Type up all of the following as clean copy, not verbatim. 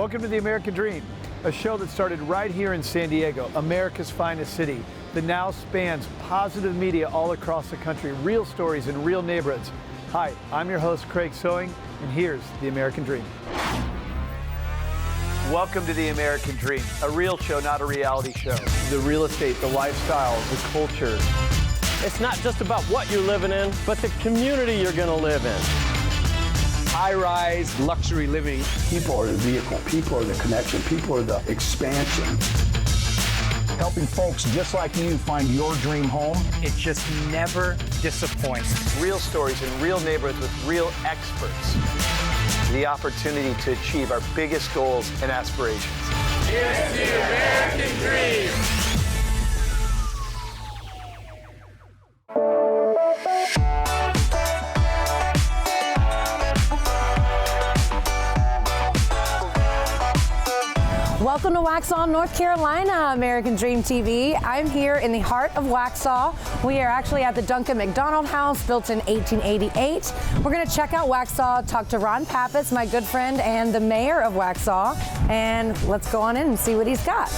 Welcome to The American Dream, a show that started right here in San Diego, America's finest city, that now spans positive media all across the country, real stories in real neighborhoods. Hi, I'm your host, Craig Sewing, and here's The American Dream. Welcome to The American Dream, a real show, not a reality show. The real estate, the lifestyle, the culture. It's not just about what you're living in, but the community you're going to live in. High-rise luxury living. People are the vehicle, people are the connection, people are the expansion. Helping folks just like you find your dream home. It just never disappoints. Real stories in real neighborhoods with real experts. The opportunity to achieve our biggest goals and aspirations. It's the American Dream. Welcome to Waxhaw, North Carolina, American Dream TV. I'm here in the heart of Waxhaw. We are actually at the Duncan McDonald House, built in 1888. We're going to check out Waxhaw, talk to Ron Pappas, my good friend and the mayor of Waxhaw, and let's go on in and see what he's got.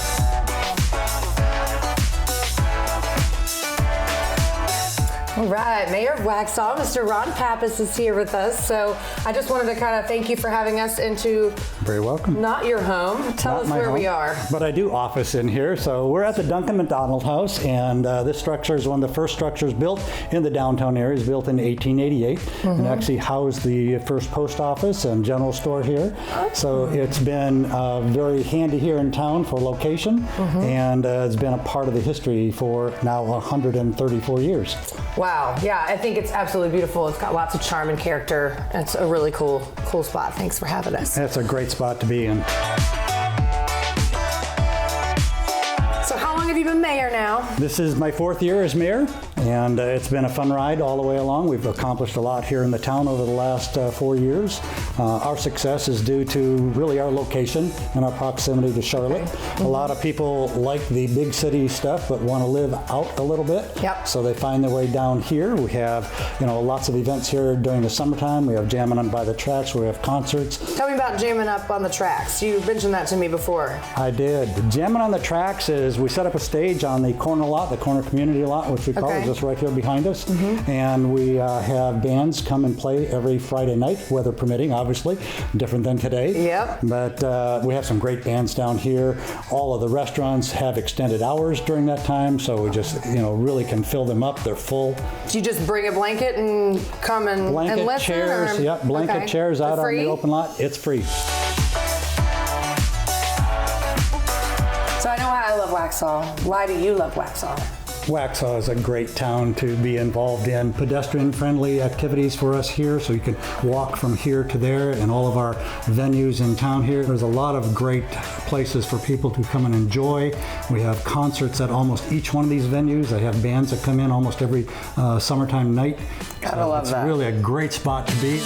All right, Mayor of Waxhaw, Mr. Ron Pappas is here with us. So I just wanted to kind of thank you for having us into Very welcome. Not your home. Tell us where we are. But I do office in here. So we're at the Duncan McDonald House, and this structure is one of the first structures built in the downtown area. It's built in 1888 and actually housed the first post office and general store here. So it's been very handy here in town for location, and it's been a part of the history for now 134 years. Wow, yeah, I think it's absolutely beautiful. It's got lots of charm and character. It's a really cool spot. Thanks for having us. It's a great spot to be in. So how long have you been mayor now? This is my 4th year as mayor, and it's been a fun ride all the way along. We've accomplished a lot here in the town over the last 4 years. Our success is due to really our location and our proximity to Charlotte. A lot of people like the big city stuff but want to live out a little bit. So they find their way down here. We have, lots of events here during the summertime. We have Jamming on by the Tracks. We have concerts. Tell me about Jamming Up on the Tracks. You mentioned that to me before. I did. Jamming on the Tracks is we set up a stage on the corner lot, the corner community lot, which we call it, just right here behind us. And we have bands come and play every Friday night, weather permitting, obviously, different than today. But we have some great bands down here. All of the restaurants have extended hours during that time, so we just, really can fill them up. They're full. Do you just bring a blanket and come and listen? Chairs, blanket chairs out on the open lot. It's free. So I know why I love Waxhaw. Why do you love Waxhaw? Waxhaw is a great town to be involved in. Pedestrian-friendly activities for us here, so you can walk from here to there, and all of our venues in town here. There's a lot of great places for people to come and enjoy. We have concerts at almost each one of these venues. They have bands that come in almost every summertime night. Gotta love that. It's really a great spot to be.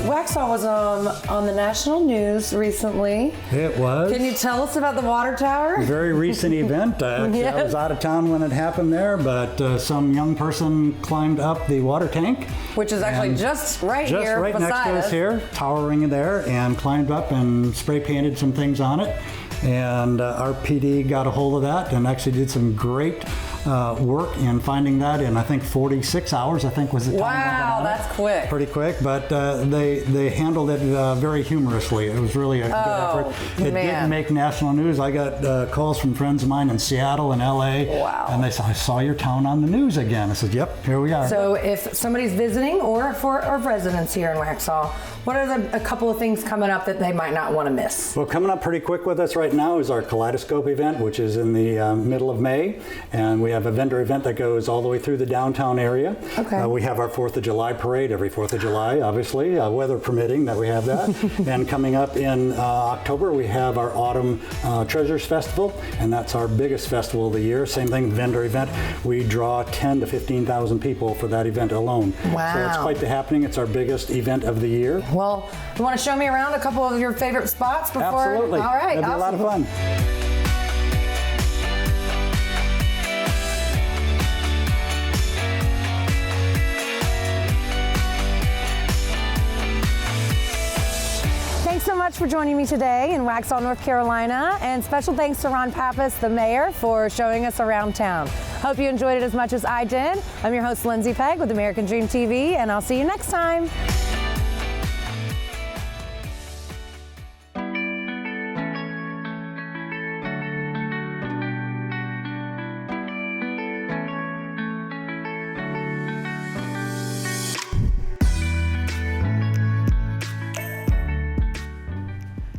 Waxhaw was on the national news recently. It was. Can you tell us about the water tower? Very recent event. I was out of town when it happened there, but some young person climbed up the water tank. Which is actually just right here Just right beside next to us here, towering there, and climbed up and spray painted some things on it. And our PD got a hold of that and actually did some great work in finding that in, I think, 46 hours, I think was the time. Wow, that's quick. Pretty quick, but they handled it very humorously. It was really a good effort. It didn't make national news. I got calls from friends of mine in Seattle and LA. Wow. And they said, I saw your town on the news again. I said, yep, here we are. So if somebody's visiting or for our residents here in Waxhaw, what are a couple of things coming up that they might not want to miss? Well, coming up pretty quick with us right now is our Kaleidoscope event, which is in the middle of May. And we have a vendor event that goes all the way through the downtown area. We have our 4th of July parade every 4th of July, obviously, weather permitting that we have that. And coming up in October, we have our Autumn Treasures Festival, and that's our biggest festival of the year. Same thing, vendor event. We draw 10 to 15,000 people for that event alone. Wow. So it's quite the happening. It's our biggest event of the year. Well, you want to show me around a couple of your favorite spots before? Absolutely. All right. It'll be a lot of fun. for joining me today in Waxhaw, North Carolina. And special thanks to Ron Pappas, the mayor, for showing us around town. Hope you enjoyed it as much as I did. I'm your host, Lindsay Pegg with American Dream TV, and I'll see you next time.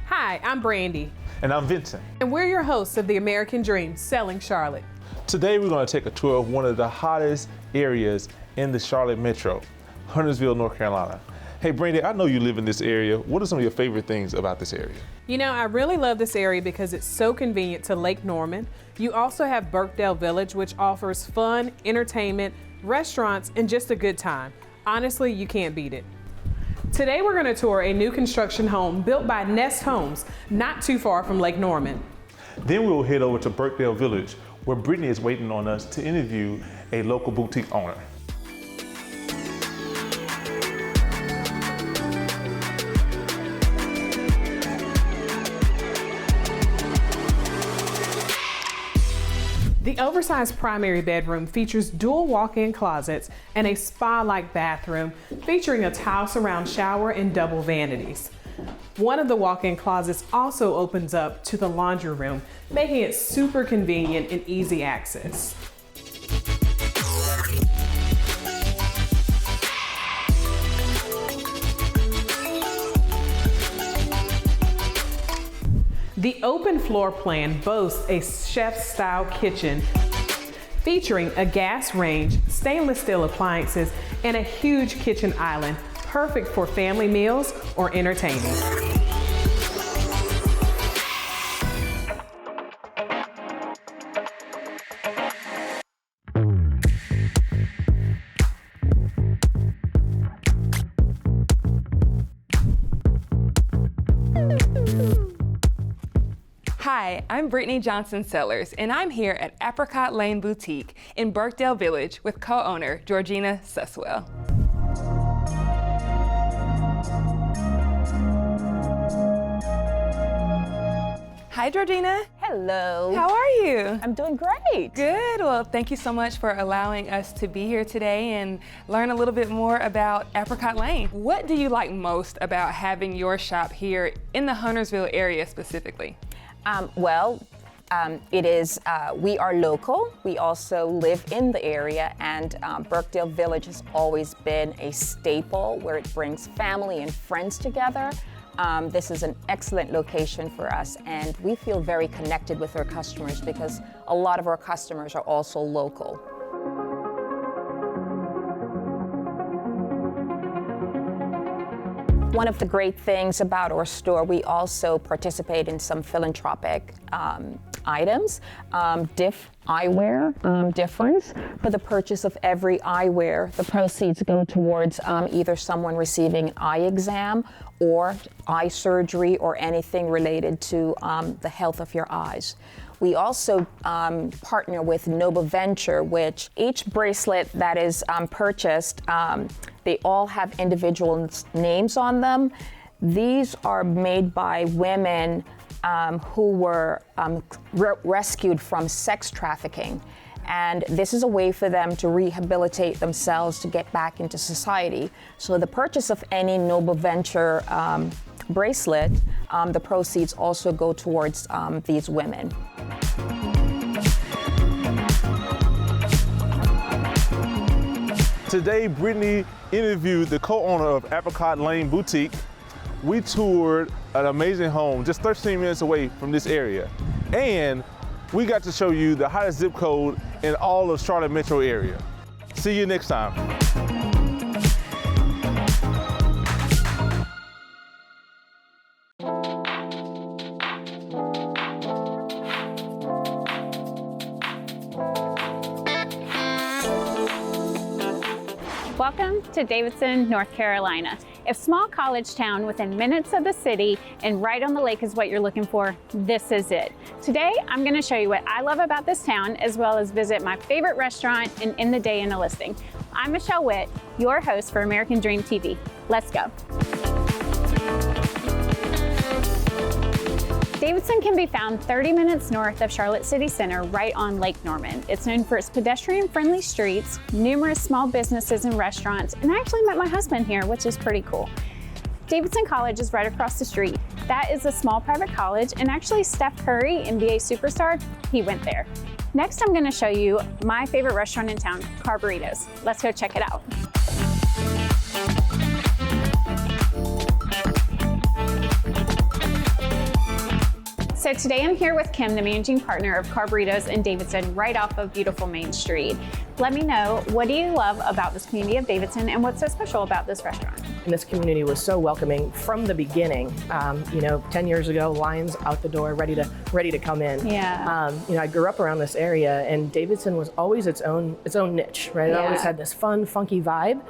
Hi, I'm Brandy. And I'm Vincent. And we're your hosts of the American Dream, Selling Charlotte. Today we're going to take a tour of one of the hottest areas in the Charlotte metro, Huntersville, North Carolina. Hey Brandy, I know you live in this area. What are some of your favorite things about this area? You know, I really love this area because it's so convenient to Lake Norman. You also have Birkdale Village, which offers fun, entertainment, restaurants, and just a good time. Honestly, you can't beat it. Today we're going to tour a new construction home built by Nest Homes, not too far from Lake Norman. Then we'll head over to Birkdale Village, where Brittany is waiting on us to interview a local boutique owner. The oversized primary bedroom features dual walk-in closets and a spa-like bathroom featuring a tile surround shower and double vanities. One of the walk-in closets also opens up to the laundry room, making it super convenient and easy access. The open floor plan boasts a chef-style kitchen featuring a gas range, stainless steel appliances, and a huge kitchen island, perfect for family meals or entertaining. Hi, I'm Brittany Johnson-Sellers, and I'm here at Apricot Lane Boutique in Birkdale Village with co-owner Georgina Susswell. Hi, Georgina. Hello. How are you? I'm doing great. Good. Well, thank you so much for allowing us to be here today and learn a little bit more about Apricot Lane. What do you like most about having your shop here in the Huntersville area specifically? We are local. We also live in the area, and Birkdale Village has always been a staple where it brings family and friends together. This is an excellent location for us, and we feel very connected with our customers because a lot of our customers are also local. One of the great things about our store, we also participate in some philanthropic items. Diff Eyewear difference. For the purchase of every eyewear, the proceeds go towards either someone receiving an eye exam or eye surgery or anything related to the health of your eyes. We also partner with Noble Venture, which each bracelet that is purchased, they all have individual names on them. These are made by women who were rescued from sex trafficking. And this is a way for them to rehabilitate themselves to get back into society. So the purchase of any Noble Venture bracelet, the proceeds also go towards these women. Today, Brittany interviewed the co-owner of Apricot Lane Boutique. We toured an amazing home just 13 minutes away from this area. And we got to show you the hottest zip code in all of Charlotte metro area. See you next time. Welcome to Davidson, North Carolina. If small college town within minutes of the city and right on the lake is what you're looking for, this is it. Today, I'm going to show you what I love about this town, as well as visit my favorite restaurant and end the day in a listing. I'm Michelle Witt, your host for American Dream TV. Let's go. Davidson can be found 30 minutes north of Charlotte City Center, right on Lake Norman. It's known for its pedestrian-friendly streets, numerous small businesses and restaurants, and I actually met my husband here, which is pretty cool. Davidson College is right across the street. That is a small private college, and actually Steph Curry, NBA superstar, he went there. Next, I'm gonna show you my favorite restaurant in town, Carrburritos. Let's go check it out. So today I'm here with Kim, the managing partner of Carrburritos in Davidson, right off of beautiful Main Street. Let me know, what do you love about this community of Davidson and what's so special about this restaurant? And this community was so welcoming from the beginning. 10 years ago, lines out the door, ready to come in. Yeah. I grew up around this area, and Davidson was always its own niche, right? It always had this fun, funky vibe.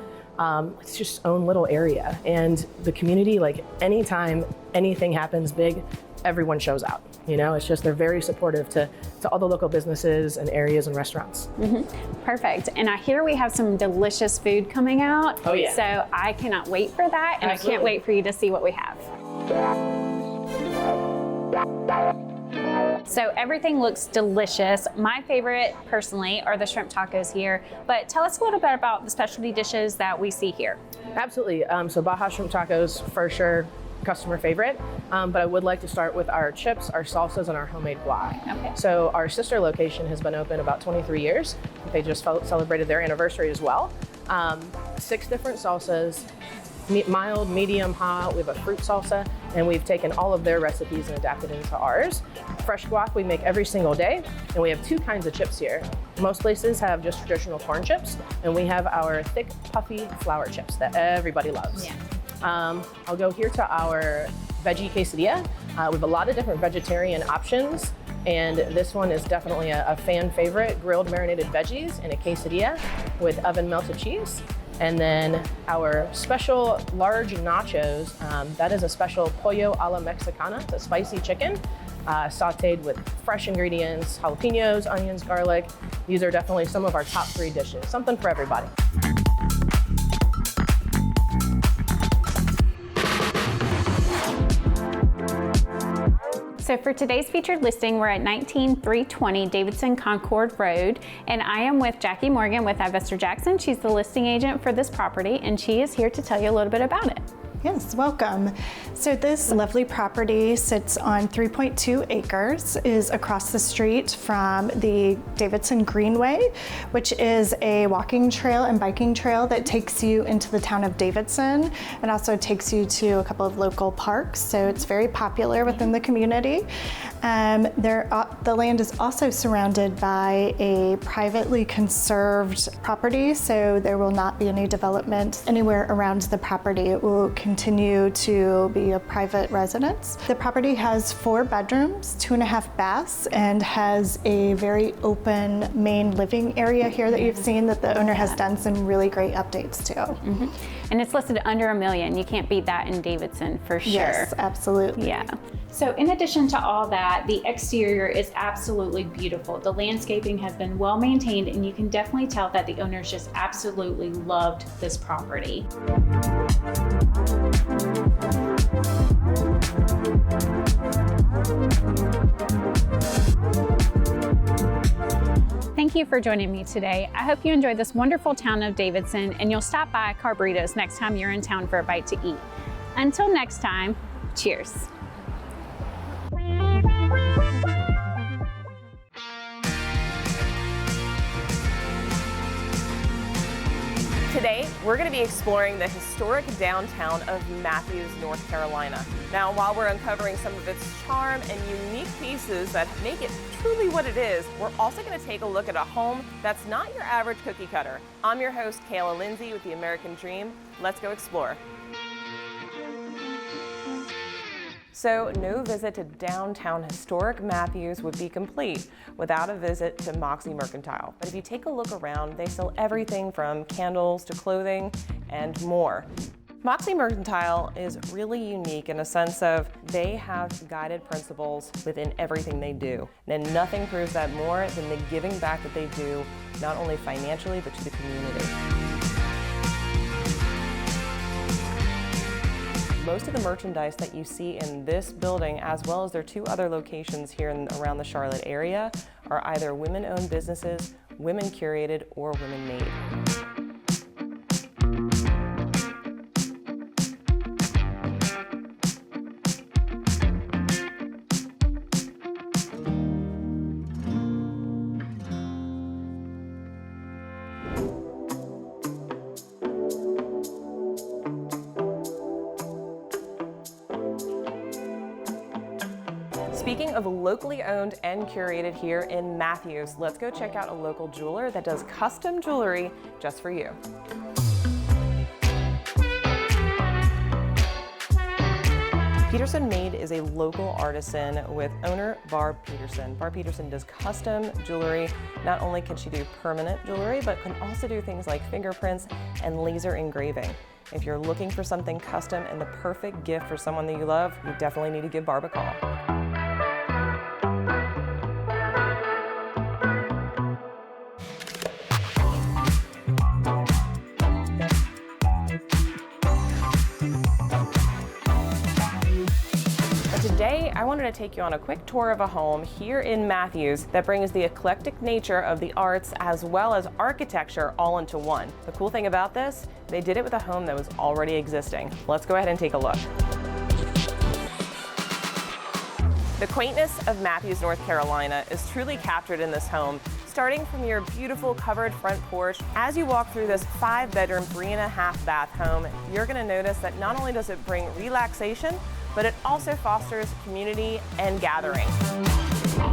It's just its own little area, and the community, like anytime anything happens big, everyone shows out. It's just they're very supportive to all the local businesses and areas and restaurants. Perfect. And I hear we have some delicious food coming out. Oh yeah. So I cannot wait for that, and Absolutely. I can't wait for you to see what we have. So everything looks delicious. My favorite, personally, are the shrimp tacos here. But tell us a little bit about the specialty dishes that we see here. Absolutely. So Baja shrimp tacos, for sure, customer favorite. But I would like to start with our chips, our salsas, and our homemade guac. Okay. So our sister location has been open about 23 years. They just celebrated their anniversary as well. 6 different salsas, mild, medium, hot. We have a fruit salsa, and we've taken all of their recipes and adapted into ours. Fresh guac we make every single day, and we have 2 kinds of chips here. Most places have just traditional corn chips, and we have our thick, puffy flour chips that everybody loves. Yeah. I'll go here to our veggie quesadilla. We have a lot of different vegetarian options, and this one is definitely a fan favorite, grilled marinated veggies in a quesadilla with oven melted cheese. And then our special large nachos, that is a special pollo a la mexicana. It's a spicy chicken, sauteed with fresh ingredients, jalapenos, onions, garlic. These are definitely some of our top 3 dishes, something for everybody. So for today's featured listing, we're at 19320 Davidson Concord Road, and I am with Jackie Morgan with Ivester Jackson. She's the listing agent for this property, and she is here to tell you a little bit about it. Yes, welcome. So this lovely property sits on 3.2 acres, is across the street from the Davidson Greenway, which is a walking trail and biking trail that takes you into the town of Davidson and also takes you to a couple of local parks. So it's very popular within the community. The land is also surrounded by a privately conserved property, so there will not be any development anywhere around the property. It will continue to be a private residence. The property has 4 bedrooms, 2.5 baths, and has a very open main living area here that you've seen that the owner has done some really great updates to. And it's listed under $1 million. You can't beat that in Davidson for sure. Yes, absolutely. Yeah. So in addition to all that, the exterior is absolutely beautiful. The landscaping has been well maintained, and you can definitely tell that the owners just absolutely loved this property. Thank you for joining me today. I hope you enjoyed this wonderful town of Davidson, and you'll stop by Carrburritos next time you're in town for a bite to eat. Until next time, cheers. Today, we're going to be exploring the historic downtown of Matthews, North Carolina. Now, while we're uncovering some of its charm and unique pieces that make it truly what it is, we're also going to take a look at a home that's not your average cookie cutter. I'm your host, Kayla Lindsay with The American Dream. Let's go explore. So no visit to downtown historic Matthews would be complete without a visit to Moxie Mercantile. But if you take a look around, they sell everything from candles to clothing and more. Moxie Mercantile is really unique in a sense of they have guided principles within everything they do. And nothing proves that more than the giving back that they do, not only financially, but to the community. Most of the merchandise that you see in this building, as well as their 2 other locations here around the Charlotte area, are either women-owned businesses, women-curated, or women-made. Speaking of locally owned and curated here in Matthews, let's go check out a local jeweler that does custom jewelry just for you. Peterson Made is a local artisan with owner Barb Peterson. Barb Peterson does custom jewelry. Not only can she do permanent jewelry, but can also do things like fingerprints and laser engraving. If you're looking for something custom and the perfect gift for someone that you love, you definitely need to give Barb a call. Today, I wanted to take you on a quick tour of a home here in Matthews that brings the eclectic nature of the arts as well as architecture all into one. The cool thing about this, they did it with a home that was already existing. Let's go ahead and take a look. The quaintness of Matthews, North Carolina is truly captured in this home. Starting from your beautiful covered front porch, as you walk through this 5-bedroom, 3.5 bath home, you're gonna notice that not only does it bring relaxation, but it also fosters community and gathering.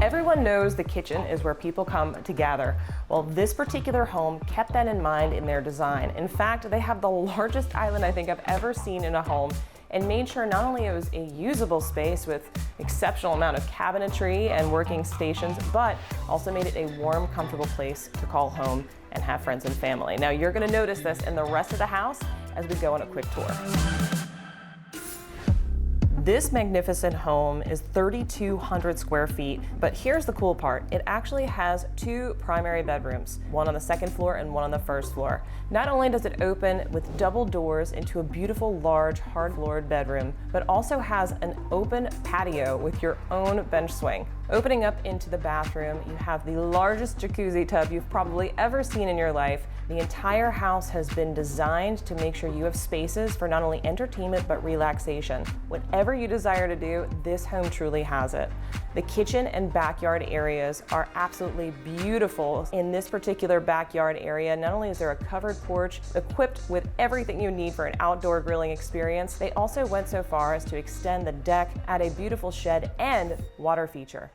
Everyone knows the kitchen is where people come to gather. Well, this particular home kept that in mind in their design. In fact, they have the largest island I think I've ever seen in a home, and made sure not only it was a usable space with exceptional amount of cabinetry and working stations, but also made it a warm, comfortable place to call home and have friends and family. Now you're gonna notice this in the rest of the house as we go on a quick tour. This magnificent home is 3,200 square feet, but here's the cool part. It actually has 2 primary bedrooms, one on the 2nd floor and one on the 1st floor. Not only does it open with double doors into a beautiful, large, hard-floored bedroom, but also has an open patio with your own bench swing. Opening up into the bathroom, you have the largest jacuzzi tub you've probably ever seen in your life. The entire house has been designed to make sure you have spaces for not only entertainment but relaxation. Whatever you desire to do, this home truly has it. The kitchen and backyard areas are absolutely beautiful. In this particular backyard area, not only is there a covered porch equipped with everything you need for an outdoor grilling experience, they also went so far as to extend the deck, add a beautiful shed and water feature.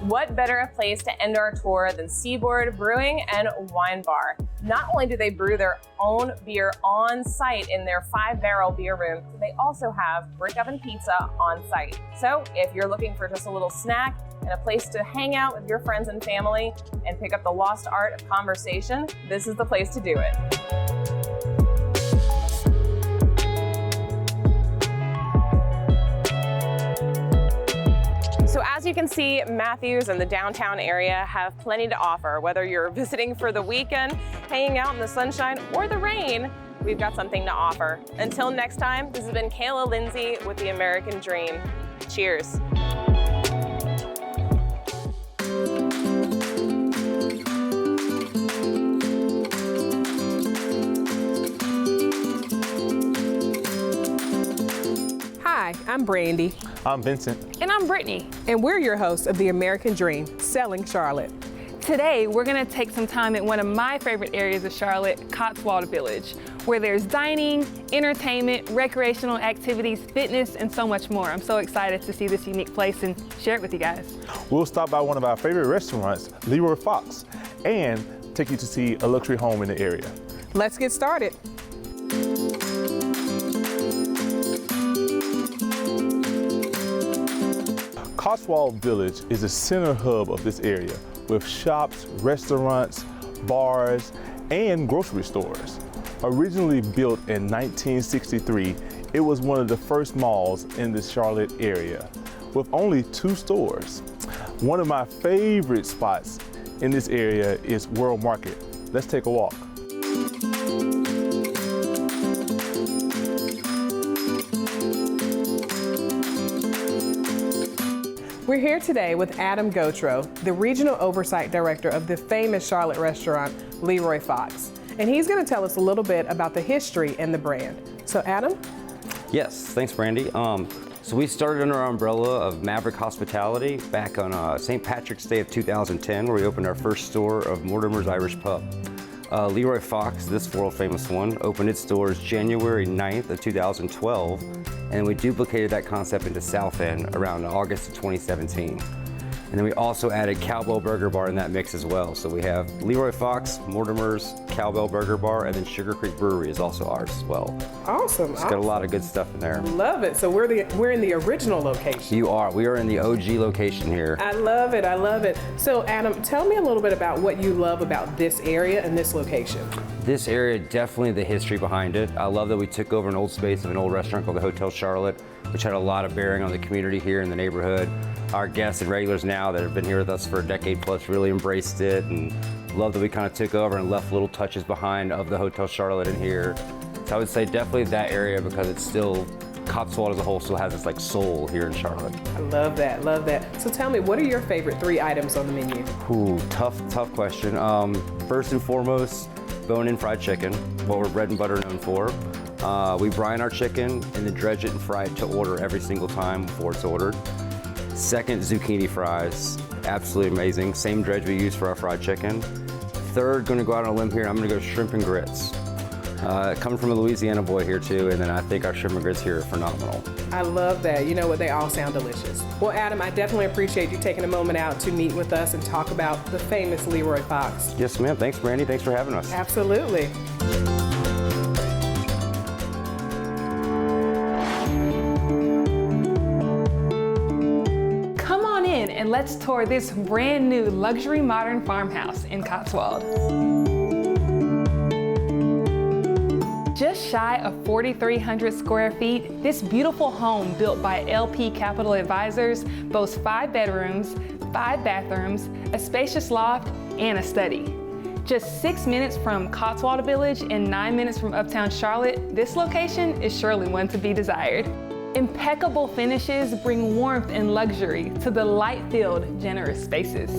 What better a place to end our tour than Seaboard Brewing and Wine Bar? Not only do they brew their own beer on site in their 5-barrel beer room, they also have brick oven pizza on site. So if you're looking for just a little snack and a place to hang out with your friends and family and pick up the lost art of conversation, this is the place to do it. So as you can see, Matthews and the downtown area have plenty to offer. Whether you're visiting for the weekend, hanging out in the sunshine, or the rain, we've got something to offer. Until next time, this has been Kayla Lindsay with The American Dream. Cheers. Hi, I'm Brandy. I'm Vincent. And I'm Brittany. And we're your hosts of The American Dream, Selling Charlotte. Today, we're gonna take some time in one of my favorite areas of Charlotte, Cotswold Village, where there's dining, entertainment, recreational activities, fitness, and so much more. I'm so excited to see this unique place and share it with you guys. We'll stop by one of our favorite restaurants, Leroy Fox, and take you to see a luxury home in the area. Let's get started. Cotswold Village is the center hub of this area with shops, restaurants, bars, and grocery stores. Originally built in 1963, it was one of the first malls in the Charlotte area. with only 2 stores. One of my favorite spots in this area is World Market. Let's take a walk. We're here today with Adam Gautreaux, the Regional Oversight Director of the famous Charlotte restaurant, Leroy Fox. And he's going to tell us a little bit about the history and the brand. So Adam? Yes, thanks Brandy. So we started under our umbrella of Maverick Hospitality back on St. Patrick's Day of 2010, where we opened our first store of Mortimer's Irish Pub. Leroy Fox, this world famous one, opened its doors January 9th of 2012, and we duplicated that concept into South End around August of 2017. And then we also added Cowbell Burger Bar in that mix as well. So we have Leroy Fox, Mortimer's, Cowbell Burger Bar, and then Sugar Creek Brewery is also ours as well. Awesome. It's got a lot of good stuff in there. Love it. So we're in the original location. You are. We are in the OG location here. I love it. I love it. So Adam, tell me a little bit about what you love about this area and this location. This area, definitely the history behind it. I love that we took over an old space of an old restaurant called the Hotel Charlotte, which had a lot of bearing on the community here in the neighborhood. Our guests and regulars now that have been here with us for a decade plus really embraced it, and love that we kind of took over and left little touches behind of the Hotel Charlotte in here. So I would say definitely that area, because it's still, Cotswold as a whole still has this like soul here in Charlotte. I love that, love that. So tell me, what are your favorite 3 items on the menu? Ooh, tough question. First and foremost, bone-in fried chicken, what we're bread and butter known for. We brine our chicken and then dredge it and fry it to order every single time before it's ordered. Second, zucchini fries, absolutely amazing. Same dredge we use for our fried chicken. Third, gonna go out on a limb here, I'm gonna go shrimp and grits. Coming from a Louisiana boy here too, and then I think our shrimp and grits here are phenomenal. I love that. You know what, they all sound delicious. Well, Adam, I definitely appreciate you taking a moment out to meet with us and talk about the famous Leroy Fox. Yes, ma'am. Thanks, Brandy. Thanks for having us. Absolutely. And let's tour this brand new luxury modern farmhouse in Cotswold. Just shy of 4,300 square feet, this beautiful home built by LP Capital Advisors boasts 5 bedrooms, 5 bathrooms, a spacious loft, and a study. Just 6 minutes from Cotswold Village and 9 minutes from Uptown Charlotte, this location is surely one to be desired. Impeccable finishes bring warmth and luxury to the light-filled, generous spaces.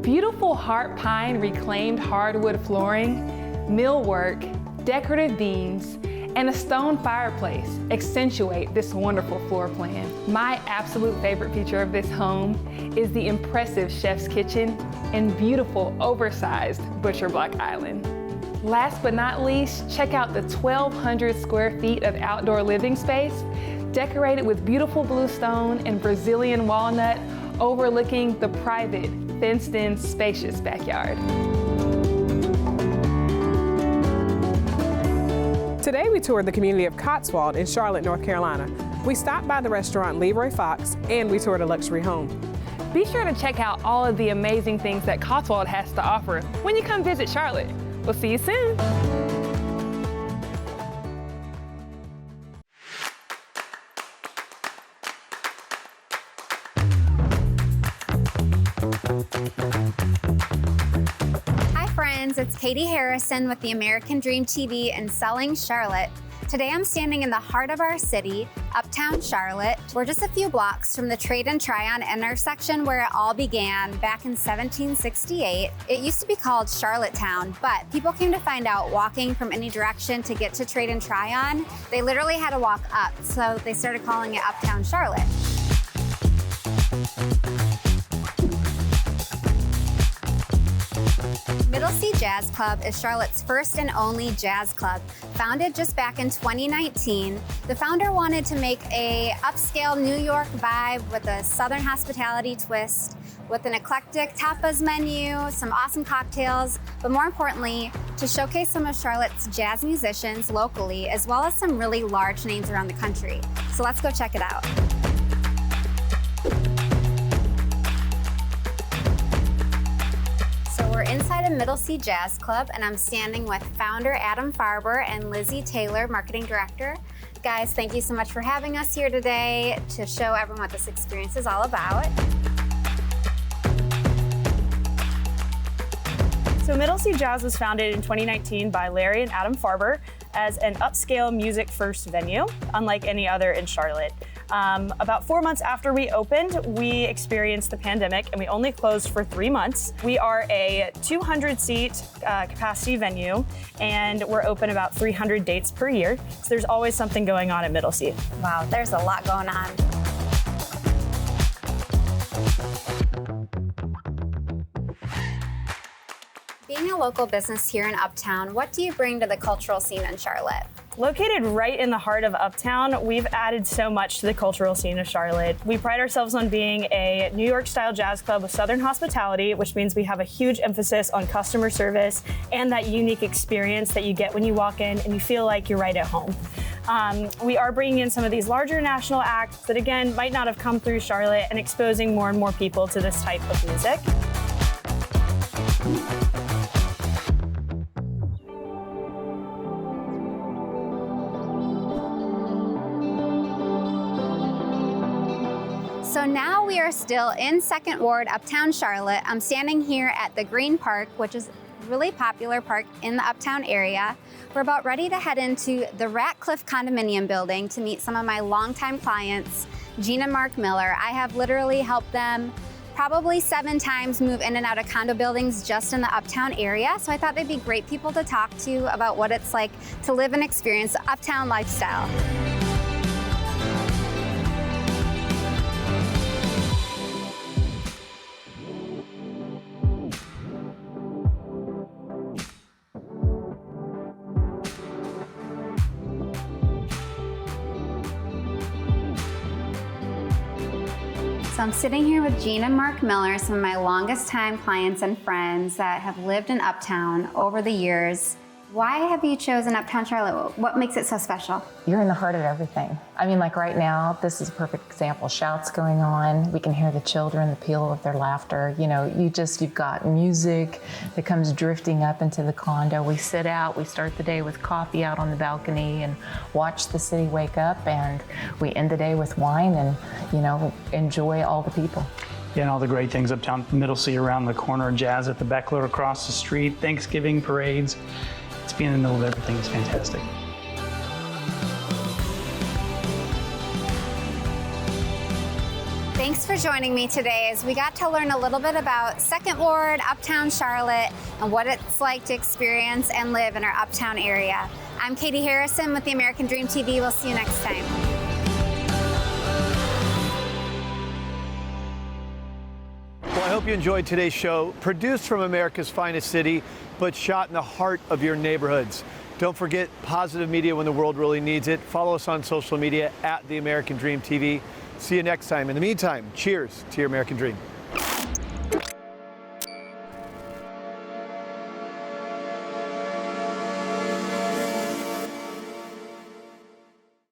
Beautiful heart pine reclaimed hardwood flooring, millwork, decorative beams, and a stone fireplace accentuate this wonderful floor plan. My absolute favorite feature of this home is the impressive chef's kitchen and beautiful, oversized butcher block island. Last but not least, check out the 1,200 square feet of outdoor living space, decorated with beautiful blue stone and Brazilian walnut, overlooking the private, fenced-in, spacious backyard. Today we toured the community of Cotswold in Charlotte, North Carolina. We stopped by the restaurant Leroy Fox, and we toured a luxury home. Be sure to check out all of the amazing things that Cotswold has to offer when you come visit Charlotte. We'll see you soon. Hi friends, it's Katie Harrison with the American Dream TV and Selling Charlotte. Today I'm standing in the heart of our city, Uptown Charlotte. We're just a few blocks from the Trade and Try-On intersection where it all began back in 1768. It used to be called Charlottetown, but people came to find out walking from any direction to get to Trade and Try-On, they literally had to walk up, so they started calling it Uptown Charlotte. Middle C Jazz Club is Charlotte's first and only jazz club. Founded just back in 2019, the founder wanted to make a upscale New York vibe with a Southern hospitality twist, with an eclectic tapas menu, some awesome cocktails, but more importantly, to showcase some of Charlotte's jazz musicians locally, as well as some really large names around the country. So let's go check it out. We're inside a Middle C Jazz Club, and I'm standing with founder Adam Farber and Lizzie Taylor, marketing director. Guys, thank you so much for having us here today to show everyone what this experience is all about. So Middle C Jazz was founded in 2019 by Larry and Adam Farber as an upscale music-first venue, unlike any other in Charlotte. About 4 months after we opened, we experienced the pandemic and we only closed for 3 months. We are a 200-seat capacity venue and we're open about 300 dates per year. So there's always something going on at Middle C. Wow, there's a lot going on. Being a local business here in Uptown, what do you bring to the cultural scene in Charlotte? Located right in the heart of Uptown, we've added so much to the cultural scene of Charlotte. We pride ourselves on being a New York-style jazz club with Southern hospitality, which means we have a huge emphasis on customer service and that unique experience that you get when you walk in and you feel like you're right at home. We are bringing in some of these larger national acts that, again, might not have come through Charlotte and exposing more and more people to this type of music. So now we are still in 2nd Ward, Uptown Charlotte. I'm standing here at the Green Park, which is a really popular park in the Uptown area. We're about ready to head into the Ratcliffe condominium building to meet some of my longtime clients, Gina and Mark Miller. I have literally helped them probably 7 times move in and out of condo buildings just in the Uptown area. So I thought they'd be great people to talk to about what it's like to live and experience the Uptown lifestyle. So I'm sitting here with Gina and Mark Miller, some of my longest time clients and friends that have lived in Uptown over the years. Why have you chosen Uptown Charlotte? What makes it so special? You're in the heart of everything. I mean, like right now, this is a perfect example. Shouts going on. We can hear the children, the peal of their laughter. You know, you've got music that comes drifting up into the condo. We sit out, we start the day with coffee out on the balcony and watch the city wake up, and we end the day with wine and, enjoy all the people. Yeah, and all the great things Uptown, Middle C around the corner, jazz at the Beckler across the street, Thanksgiving parades. It's being in the middle of everything is fantastic. Thanks for joining me today as we got to learn a little bit about 2nd Ward, Uptown Charlotte, and what it's like to experience and live in our Uptown area. I'm Katie Harrison with the American Dream TV. We'll see you next time. Well, I hope you enjoyed today's show, produced from America's finest city, but shot in the heart of your neighborhoods. Don't forget positive media when the world really needs it. Follow us on social media at The American Dream TV. See you next time. In the meantime, cheers to your American dream.